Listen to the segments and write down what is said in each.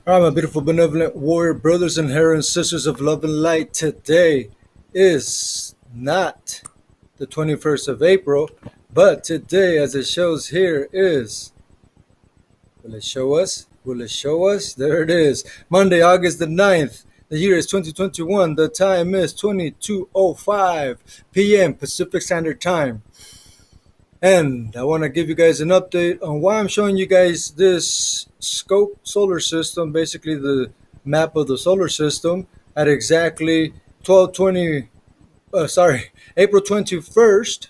All right, my beautiful, benevolent warrior brothers and and sisters of love and light. Today is not the 21st of April, but today, as it shows here, is. Will it show us? Will it show us? There it is. Monday, August the 9th. The year is 2021. The time is 22:05 p.m. Pacific Standard Time. And I want to give you guys an update on why I'm showing you guys this scope solar system, basically the map of the solar system at exactly 1220, April 21st.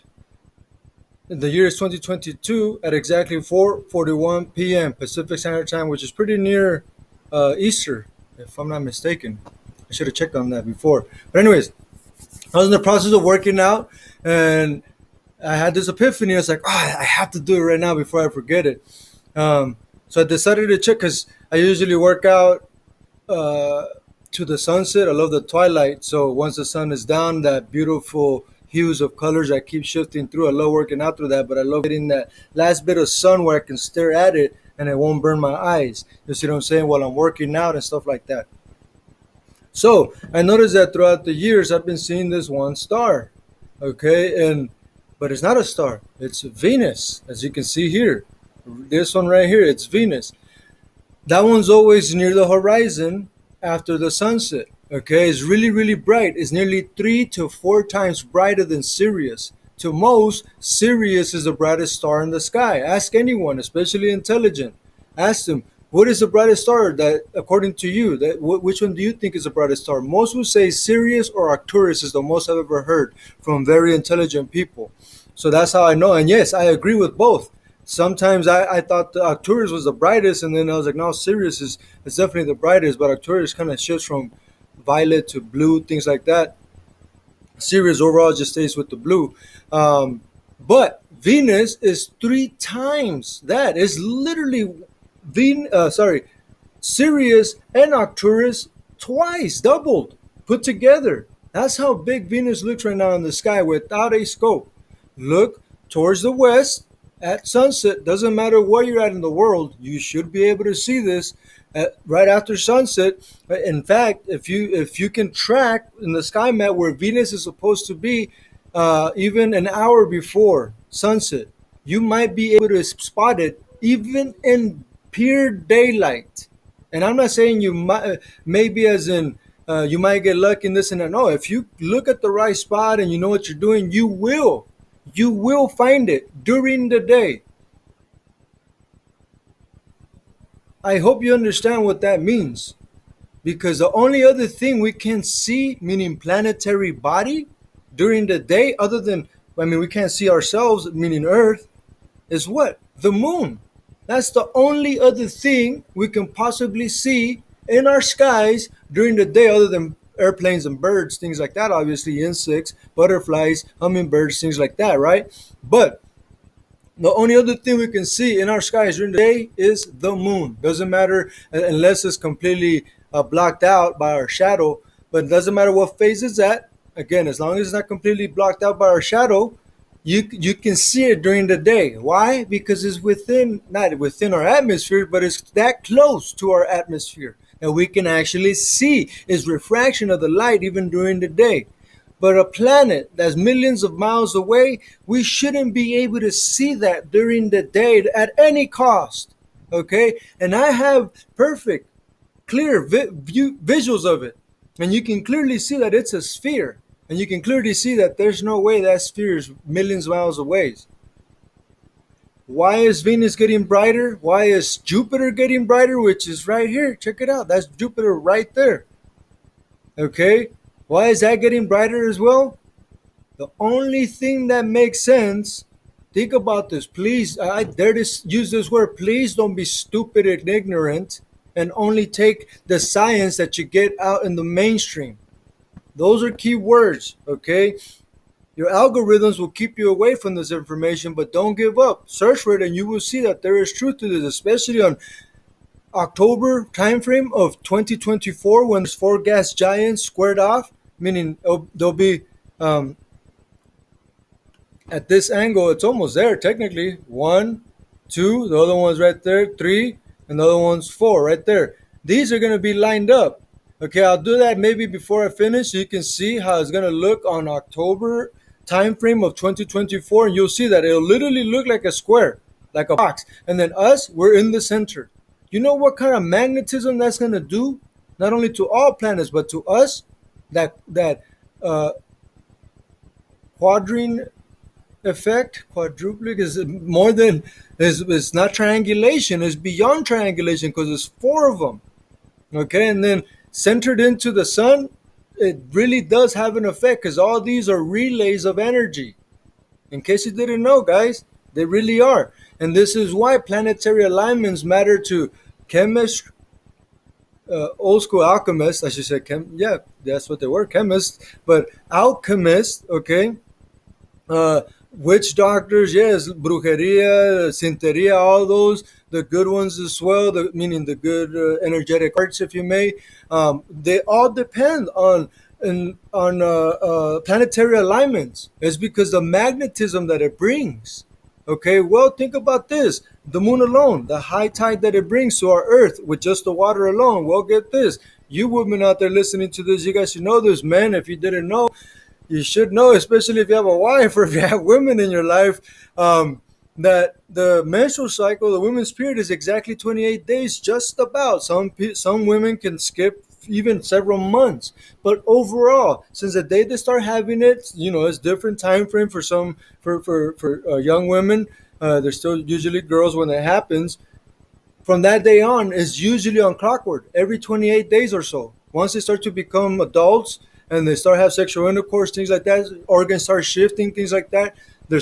The year is 2022 at exactly 4:41 p.m. Pacific Standard Time, which is pretty near Easter, if I'm not mistaken. I should have checked on that before. But anyways, I was in the process of working out, and I had this epiphany. I was like, oh, I have to do it right now before I forget it. So I decided to check because I usually work out uh, to the sunset. I love the twilight. So once the sun is down, that beautiful hues of colors I keep shifting through. I love working out through that, but I love getting that last bit of sun where I can stare at it and it won't burn my eyes. You see what I'm saying? While I'm working out and stuff like that. So I noticed that throughout the years, I've been seeing this one star. Okay, and but it's not a star. It's Venus, as you can see here. This one right here, it's Venus. That one's always near the horizon after the sunset. Okay, it's really, really bright. It's nearly 3 to 4 times brighter than Sirius. To most, Sirius is the brightest star in the sky. Ask anyone, especially intelligent. Ask them, what is the brightest star that, according to you, which one do you think is the brightest star? Most would say Sirius or Arcturus is the most I've ever heard from very intelligent people. So that's how I know. And yes, I agree with both. Sometimes I thought the Arcturus was the brightest, and then I was like, no, Sirius is definitely the brightest, but Arcturus kind of shifts from violet to blue, things like that. Sirius overall just stays with the blue. But Venus is 3 times that. It's literally Sirius and Arcturus twice, doubled, put together. That's how big Venus looks right now in the sky without a scope. Look towards the west at sunset. Doesn't matter where you're at in the world, you should be able to see this right after sunset. In fact, if you can track in the sky map where Venus is supposed to be, even an hour before sunset, you might be able to spot it even in pure daylight. And I'm not saying you might, maybe as in you might get lucky in this and that. No, if you look at the right spot and you know what you're doing, you will find it during the day. I hope you understand what that means. Because the only other thing we can see, meaning planetary body, during the day, other than, I mean, we can't see ourselves, meaning Earth, is what? The moon. That's the only other thing we can possibly see in our skies during the day, other than airplanes and birds, things like that, obviously, insects, butterflies, hummingbirds, things like that, right? But the only other thing we can see in our skies during the day is the moon. Doesn't matter unless it's completely blocked out by our shadow, but it doesn't matter what phase it's at. Again, as long as it's not completely blocked out by our shadow, you can see it during the day. Why? Because it's within, not within our atmosphere, but it's that close to our atmosphere that we can actually see its refraction of the light even during the day. But a planet that's millions of miles away, we shouldn't be able to see that during the day at any cost. Okay? And I have perfect, clear visuals of it. And you can clearly see that it's a sphere. And you can clearly see that there's no way that sphere is millions of miles away. Why is Venus getting brighter? Why is Jupiter getting brighter? Which is right here. Check it out. That's Jupiter right there. Okay? Why is that getting brighter as well? The only thing that makes sense, think about this, please. I dare to use this word. Please don't be stupid and ignorant and only take the science that you get out in the mainstream. Those are key words, okay? Your algorithms will keep you away from this information, but don't give up. Search for it and you will see that there is truth to this, especially on October timeframe of 2024 when there's four gas giants squared off, meaning they'll be at this angle. It's almost there technically. One, two, the other one's right there, three, and the other one's four right there. These are going to be lined up. Okay, I'll do that maybe before I finish so you can see how it's going to look on October time frame of 2024, and you'll see that it'll literally look like a square, like a box. And then us, we're in the center. You know what kind of magnetism that's going to do? Not only to all planets, but to us, that uh, quadrine effect, quadruplic is more than is not triangulation, it's beyond triangulation because it's four of them. Okay, and then centered into the sun, it really does have an effect because all these are relays of energy. In case you didn't know, guys, they really are. And this is why planetary alignments matter to chemists, old school alchemists. I should say, yeah, that's what they were, chemists, but alchemists, okay, uh, witch doctors, yes, brujeria, santeria, all those, the good ones as well, meaning the good energetic arts, if you may. They all depend on planetary alignments. It's because the magnetism that it brings. Okay, well, think about this. The moon alone, the high tide that it brings to our earth with just the water alone. Well, get this. You women out there listening to this, you guys should know this. Men, if you didn't know, you should know, especially if you have a wife or if you have women in your life, that the menstrual cycle, the women's period, is exactly 28 days, just about. Some women can skip even several months, but overall, since the day they start having it, it's different time frame for some for young women. They're still usually girls when it happens. From that day on is usually on clockwork every 28 days or so. Once they start to become adults and they start have sexual intercourse, things like that, organs start shifting, things like that, their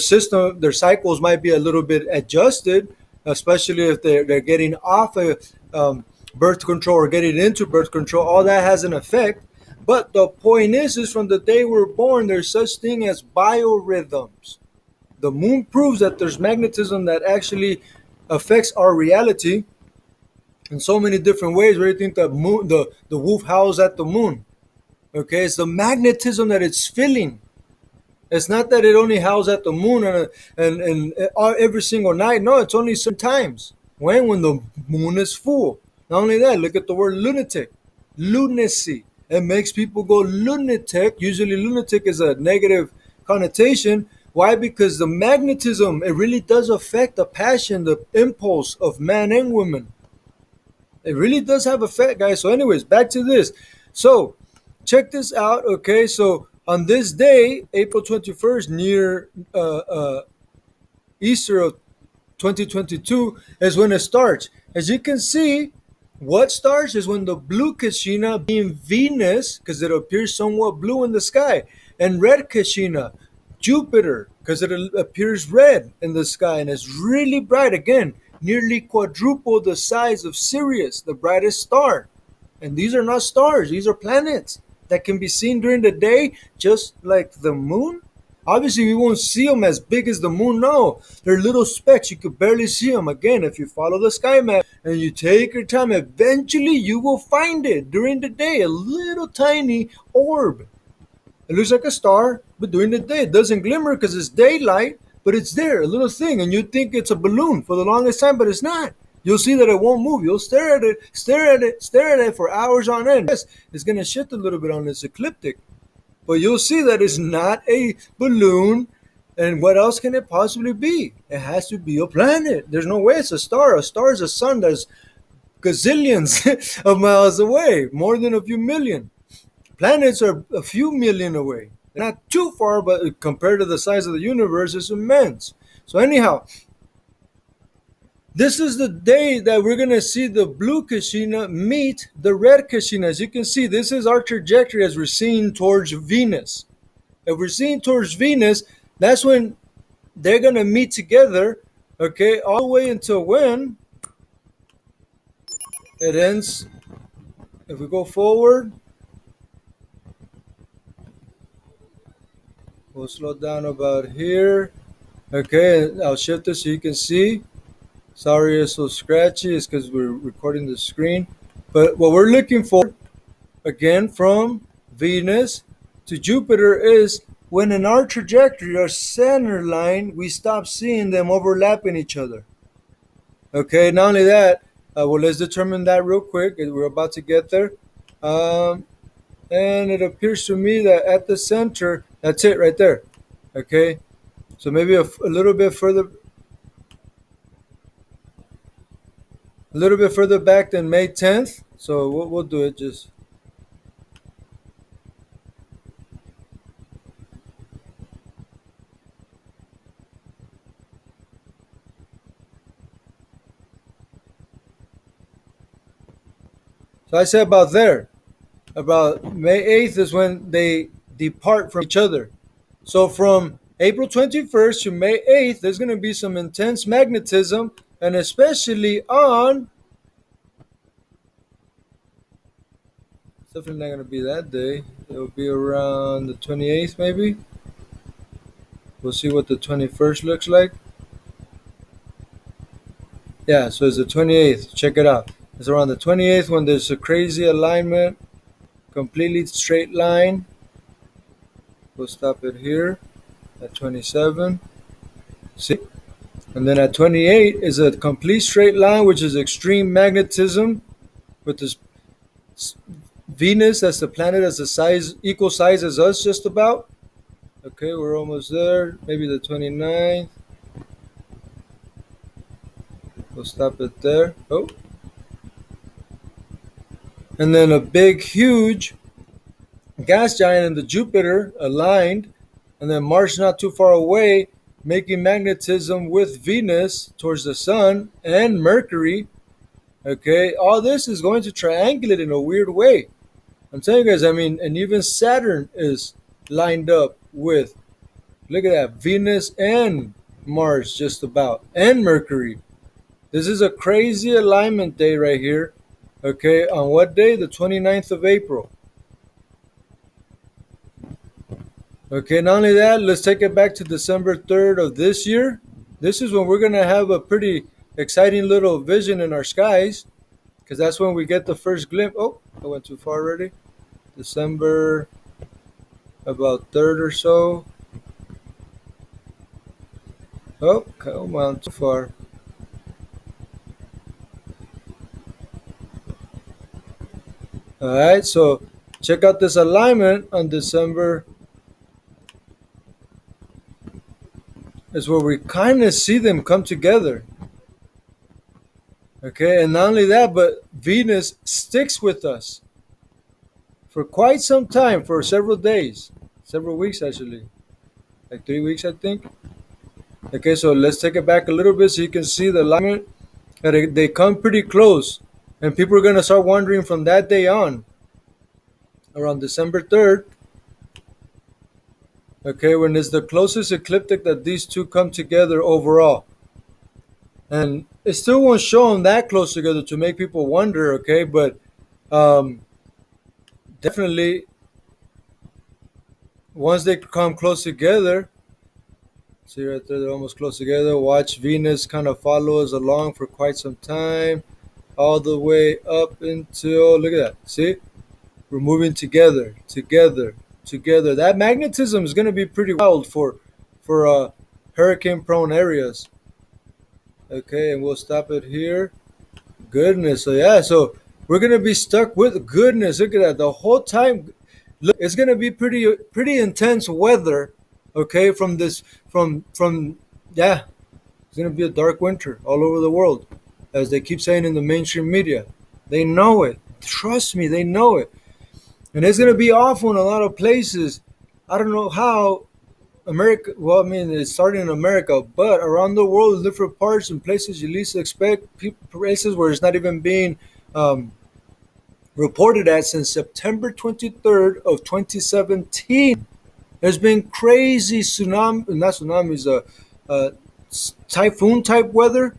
cycles might be a little bit adjusted, especially if they're getting off of birth control or getting into birth control. All that has an effect. But the point is from the day we're born, there's such thing as biorhythms. The moon proves that there's magnetism that actually affects our reality in so many different ways. Where do you think the wolf howls at the moon? Okay, it's the magnetism that it's feeling. It's not that it only howls at the moon and every single night. No, it's only certain times. When the moon is full. Not only that, look at the word lunatic, lunacy. It makes people go lunatic. Usually, lunatic is a negative connotation. Why? Because the magnetism, it really does affect the passion, the impulse of man and woman. It really does have effect, guys. So, anyways, back to this. So, check this out. Okay, so on this day, April 21st, near Easter of 2022, is when it starts. As you can see, what starts is when the blue Kashina, being Venus, because it appears somewhat blue in the sky, and red Kashina, Jupiter, because it appears red in the sky and it's really bright. Again, nearly quadruple the size of Sirius, the brightest star. And these are not stars, these are planets that can be seen during the day, just like the moon. Obviously, we won't see them as big as the moon. No, they're little specks. You could barely see them. Again, if you follow the sky map and you take your time, eventually you will find it during the day. A little tiny orb. It looks like a star, but during the day it doesn't glimmer because it's daylight, but it's there, a little thing, and you think it's a balloon for the longest time, but it's not. You'll see that it won't move. You'll stare at it, stare at it, stare at it for hours on end. Yes, it's going to shift a little bit on this ecliptic, but you'll see that it's not a balloon. And what else can it possibly be? It has to be a planet. There's no way it's a star. A star is a sun that's gazillions of miles away, more than a few million. Planets are a few million away. They're not too far, but compared to the size of the universe, it's immense. So anyhow, this is the day that we're going to see the blue Kashina meet the red Kashina. As you can see, this is our trajectory as we're seeing towards Venus. If we're seeing towards Venus, that's when they're going to meet together, okay, all the way until when it ends. If we go forward, we'll slow down about here. Okay, I'll shift it so you can see. Sorry it's so scratchy, it's because we're recording the screen. But what we're looking for, again, from Venus to Jupiter is when in our trajectory, our center line, we stop seeing them overlapping each other. Okay, not only that, Well, let's determine that real quick. We're about to get there. Um, and it appears to me that at the center, that's it right there. Okay, so maybe a little bit further, back than May 10th. So we'll do it just. So I said about there. About May 8th is when they depart from each other. So from April 21st to May 8th, there's going to be some intense magnetism, and especially on. It's definitely not going to be that day. It'll be around the 28th, maybe. We'll see what the 21st looks like. Yeah, so it's the 28th. Check it out. It's around the 28th when there's a crazy alignment, completely straight line. We'll stop it here at 27. See? And then at 28 is a complete straight line, which is extreme magnetism with this Venus, that's the planet, that's the size, equal size as us, just about. Okay, we're almost there. Maybe the 29th. We'll stop it there. Oh. And then a big, huge gas giant in the Jupiter aligned, and then Mars not too far away, making magnetism with Venus towards the Sun and Mercury. Okay, all this is going to triangulate in a weird way. I'm telling you guys, I mean, and even Saturn is lined up with, look at that, Venus and Mars just about, and Mercury. This is a crazy alignment day right here. Okay, on what day? The 29th of April. Okay, not only that, let's take it back to December 3rd of this year. This is when we're going to have a pretty exciting little vision in our skies, because that's when we get the first glimpse. Oh, I went too far already. December about 3rd or so. Oh, come on, too far. All right, so check out this alignment on December. Is where we kind of see them come together. Okay, and not only that, but Venus sticks with us for quite some time, for several days, several weeks actually, like 3 weeks, I think. Okay, so let's take it back a little bit so you can see the alignment. That they come pretty close, and people are gonna start wondering from that day on, around December 3rd. Okay, when it's the closest ecliptic that these two come together overall. And it still won't show them that close together to make people wonder, okay? But um, definitely, once they come close together, see right there, they're almost close together. Watch Venus kind of follow us along for quite some time, all the way up until, look at that, see? We're moving together, together, together. That magnetism is going to be pretty wild for hurricane-prone areas. Okay, and we'll stop it here. Goodness, so yeah, so we're gonna be stuck with goodness. Look at that, the whole time. Look, it's gonna be pretty intense weather. Okay, from this, from yeah, it's gonna be a dark winter all over the world, as they keep saying in the mainstream media. They know it. Trust me, they know it, and it's gonna be awful in a lot of places. I don't know how. America, well, I mean, it's starting in America, but around the world, in different parts and places you least expect, places where it's not even being um, reported at since September 23rd of 2017. There's been crazy tsunami, not tsunamis, typhoon type weather,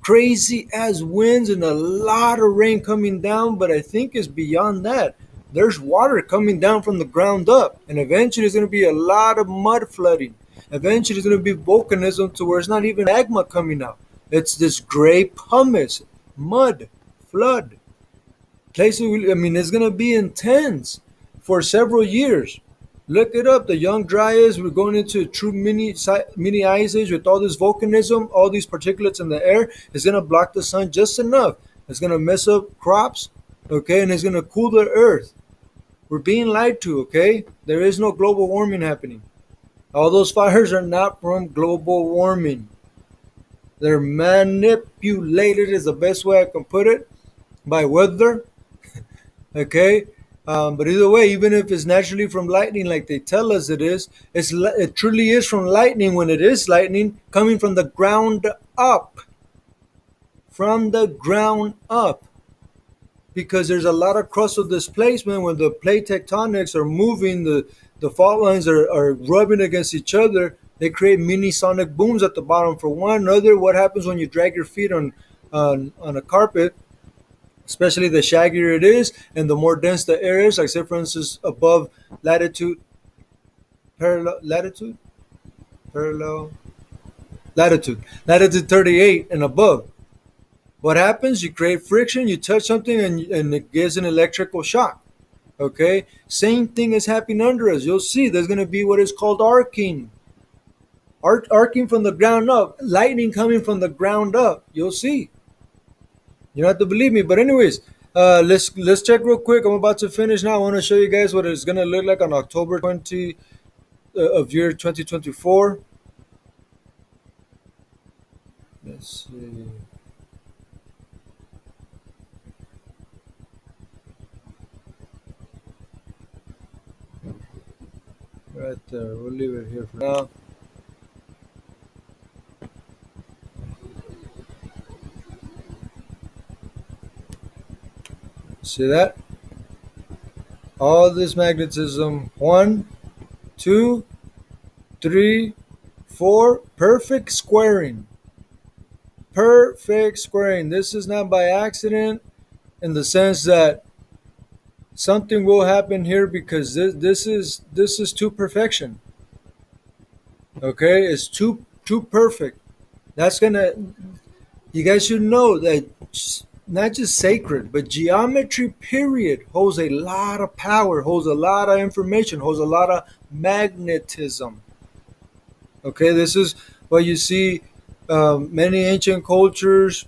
crazy as winds and a lot of rain coming down, but I think it's beyond that. There's water coming down from the ground up, and eventually there's going to be a lot of mud flooding. Eventually there's going to be volcanism to where it's not even magma coming out. It's this gray pumice, mud, flood. Places, I mean, it's going to be intense for several years. Look it up. The young dryas, we're going into a true mini ice age with all this volcanism, all these particulates in the air is going to block the sun just enough It's gonna mess up crops, okay, and it's gonna cool the earth. We're being lied to, okay? There is no global warming happening. All those fires are not from global warming. They're manipulated, is the best way I can put it, by weather, okay? But either way, even if it's naturally from lightning, like they tell us it is, it truly is from lightning when it is lightning coming from the ground up. From the ground up. Because there's a lot of crustal displacement when the plate tectonics are moving, the fault lines are rubbing against each other. They create mini sonic booms at the bottom. For one another, what happens when you drag your feet on a carpet, especially the shaggier it is and the more dense the air is, like say for instance above latitude, parallel latitude, parallel latitude 38 and above. What happens? You create friction, you touch something, and it gives an electrical shock. Okay? Same thing is happening under us. You'll see there's going to be what is called arcing. Arcing from the ground up. Lightning coming from the ground up. You'll see. You don't have to believe me. But anyways, let's check real quick. I'm about to finish now. I want to show you guys what it's going to look like on October 20 of year 2024. Let's see. Right there. We'll leave it here for now. See that? All this magnetism. 1, 2, 3, 4. Perfect squaring. Perfect squaring. This is not by accident in the sense that something will happen here because this is to perfection. Okay? It's too perfect. That's gonna You guys should know that not just sacred, but geometry period holds a lot of power, holds a lot of information, holds a lot of magnetism. Okay, this is what you see many ancient cultures,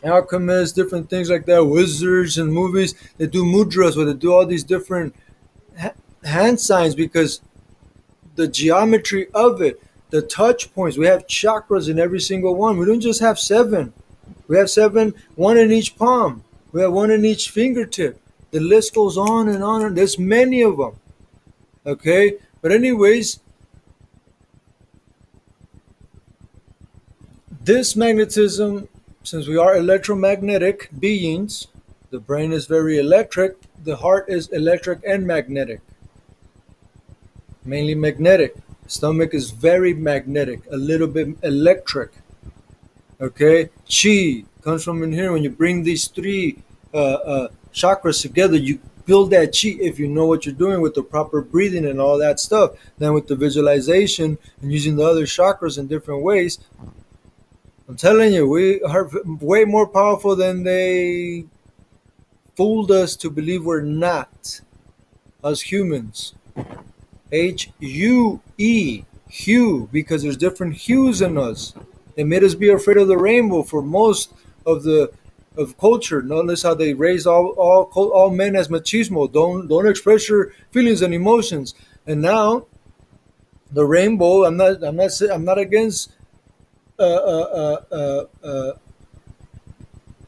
alchemists, different things like that, wizards and movies. They do mudras where they do all these different hand signs because the geometry of it, the touch points. We have chakras in every single one. We don't just have seven. We have seven, one in each palm. We have one in each fingertip. The list goes on and on, and there's many of them. Okay? But anyways, this magnetism, since we are electromagnetic beings, the brain is very electric, the heart is electric and magnetic. Mainly magnetic. Stomach is very magnetic, a little bit electric. Okay? Chi comes from in here. When you bring these three chakras together, you build that chi if you know what you're doing with the proper breathing and all that stuff. Then with the visualization and using the other chakras in different ways, I'm telling you, we are way more powerful than they fooled us to believe we're not, as humans. Hue, hue, because there's different hues in us. They made us be afraid of the rainbow for most of the of culture. Notice how they raise all men as machismo. Don't express your feelings and emotions. And now the rainbow. I'm not against uh, uh, uh, uh,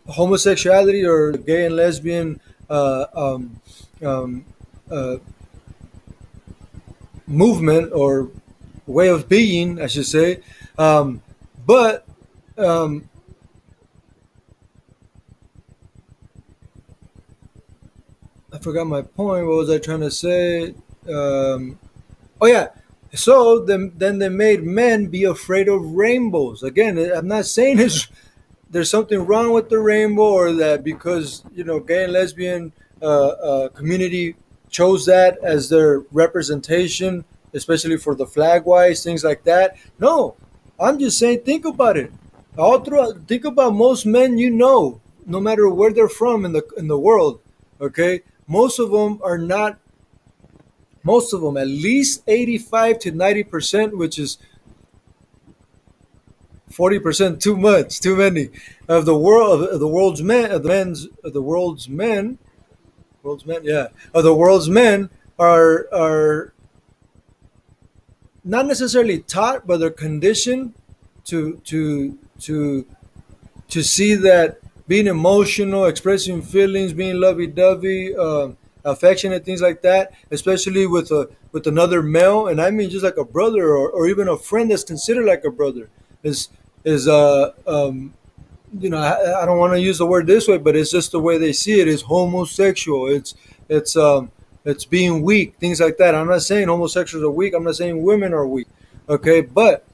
homosexuality or gay and lesbian um, uh, movement or way of being, I should say. But um, I forgot my point. What was I trying to say? Oh yeah. So then they made men be afraid of rainbows. Again, I'm not saying there's something wrong with the rainbow or that because gay and lesbian community chose that as their representation, especially for the flag wise things like that. No, I'm just saying think about it. All throughout, think about most men no matter where they're from in the world. Okay, most of them are not. Most of them, at least 85 to 90%, which is 40% too much, too many of the world of the world's men of the men's of the world's men, yeah, of the world's men are not necessarily taught, but they're conditioned to to see that being emotional, expressing feelings, being lovey-dovey, affectionate, things like that, especially with another male, and I mean just like a brother or even a friend that's considered like a brother, is is I don't want to use the word this way, but it's just the way they see it. Is homosexual. It's it's being weak, things like that. I'm not saying homosexuals are weak. I'm not saying women are weak. Okay, but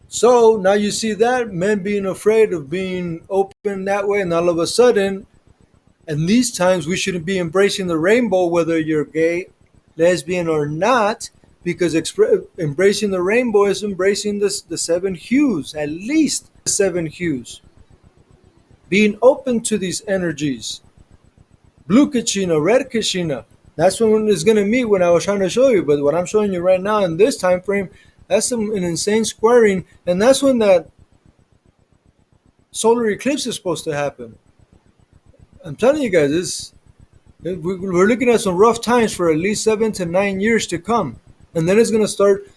so now you see that men being afraid of being open that way, and all of a sudden, and these times we shouldn't be embracing the rainbow, whether you're gay, lesbian, or not, because embracing the rainbow is embracing the seven hues, at least the seven hues. Being open to these energies, blue Kachina, red Kachina. That's when it's gonna meet. When I was trying to show you, but what I'm showing you right now in this time frame, that's an insane squaring, and that's when that solar eclipse is supposed to happen. I'm telling you guys, we're looking at some rough times for at least 7 to 9 years to come, and then it's gonna start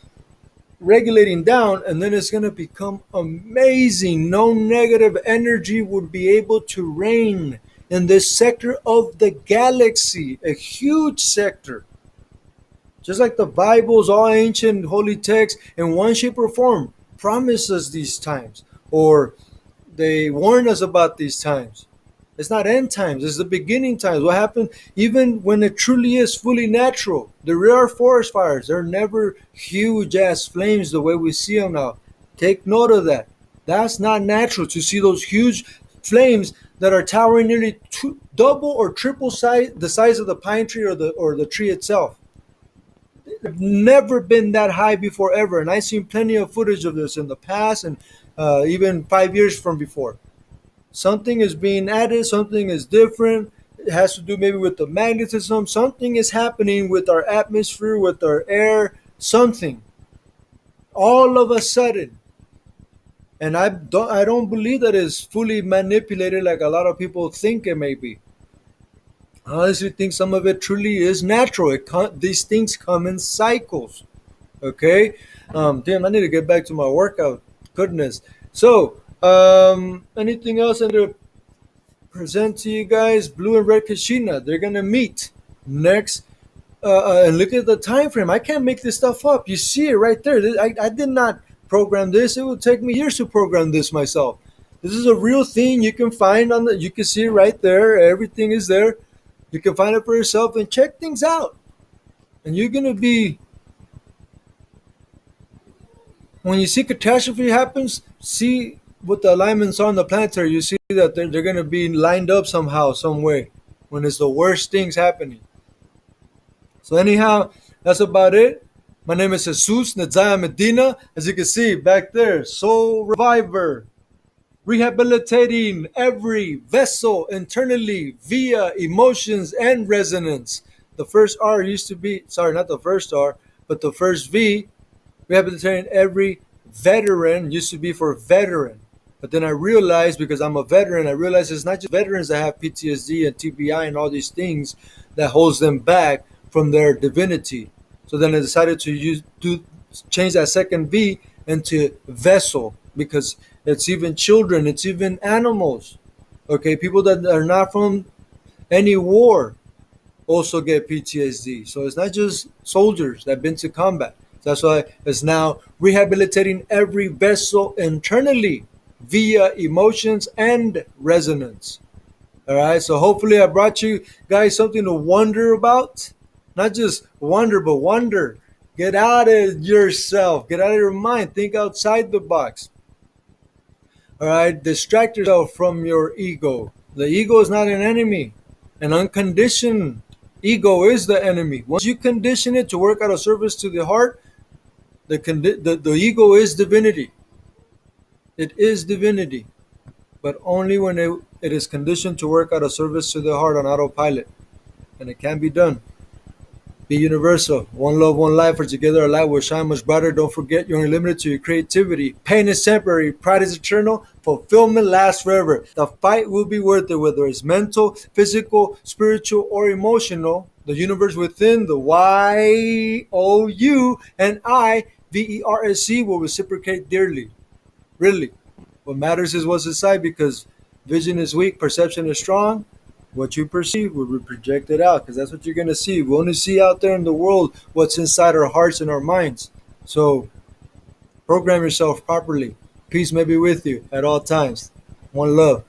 regulating down, and then it's gonna become amazing. No negative energy would be able to reign in this sector of the galaxy, a huge sector. Just like the Bible's all ancient holy texts, in one shape or form, promise us these times, or they warn us about these times. It's not end times, it's the beginning times. What happened even when it truly is fully natural? The rare forest fires, they're never huge ass flames the way we see them now. Take note of that. That's not natural to see those huge flames that are towering nearly double or triple size the size of the pine tree or the tree itself. They've never been that high before ever, and I've seen plenty of footage of this in the past and even 5 years from before. Something is being added, something is different. It has to do maybe with the magnetism. Something is happening with our atmosphere, with our air, something. All of a sudden. And I don't believe that it's fully manipulated like a lot of people think it may be. I honestly think some of it truly is natural. These things come in cycles. Okay? Damn, I need to get back to my workout. Goodness. So, anything else I need to present to you guys? Blue and red Kashina, they're gonna meet next. And look at the time frame. I can't make this stuff up. You see it right there. I did not program this. It would take me years to program this myself. This is a real thing you can find on the. You can see it right there. Everything is there. You can find it for yourself and check things out. And you're gonna be when you see catastrophe happens, see what the alignments are on the planetary. You see that they're going to be lined up somehow, some way, when it's the worst things happening. So anyhow, that's about it. My name is Jesus Nedzaya Medina. As you can see back there, Soul Reviver, rehabilitating every vessel internally via emotions and resonance. The first R used to be, sorry, not the first R, but the first V. Rehabilitating every veteran used to be for veteran. But then I realized, because I'm a veteran, I realized it's not just veterans that have PTSD and TBI and all these things that holds them back from their divinity. So then I decided to change that second V into vessel, because it's even children, it's even animals. Okay, people that are not from any war also get PTSD. So it's not just soldiers that have been to combat. That's why it's now rehabilitating every vessel internally via emotions and resonance. All right, so hopefully I brought you guys something to wonder about. Not just wonder, but wonder. Get out of yourself, get out of your mind, think outside the box. All right, distract yourself from your ego. The ego is not an enemy. An unconditioned ego is the enemy. Once you condition it to work out of service to the heart, the ego is divinity. It is divinity, but only when it is conditioned to work out of service to the heart on autopilot, and it can be done. Be universal. One love, one life, for together our light will shine much brighter. Don't forget you're unlimited to your creativity. Pain is temporary, pride is eternal, fulfillment lasts forever. The fight will be worth it, whether it's mental, physical, spiritual, or emotional. The universe within, the YOU and I, VERSC, will reciprocate dearly. Really. What matters is what's inside, because vision is weak, perception is strong. What you perceive will be projected out, because that's what you're going to see. We only see out there in the world what's inside our hearts and our minds. So program yourself properly. Peace may be with you at all times. One love.